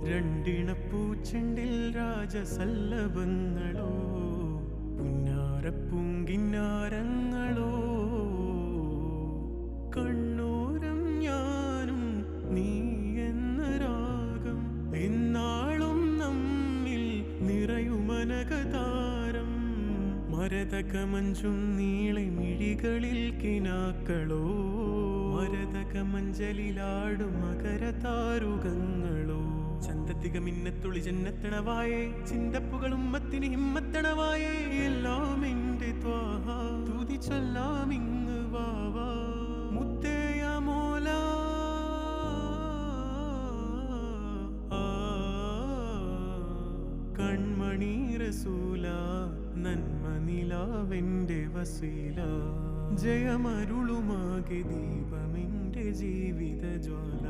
രണ്ടിണപ്പൂച്ചെണ്ടിൽ രാജസല്ലഭങ്ങളോ പുന്നാരപ്പൂങ്കിന്നാരങ്ങളോ കണ്ണൂരം ഞാനും നീ എന്ന രാഗം എന്നാളും നമ്മിൽ നിറയുമനകതാരം മരതകമഞ്ചും നീളെ മിഴികളിൽ കിനാക്കളോ മരതകമഞ്ചലിലാടും മകരതാരുകങ്ങളോ ചന്തത്തിക മിന്നത്തുളി ജന്നത്തണവായേ ചിന്തപ്പുകളും മത്തിന് ഹിമ്മത്തണവായേ എല്ലാം എന്റെ ത്വാഹ തുതി ചൊല്ലാമിങ് വാവാ മുത്തേയ മോല കൺമണി റസൂല നന്മ നിലാവെന്റെ വസീല ജയമരുളുമാകെ ദീപമെന്റെ ജീവിത ജ്വാല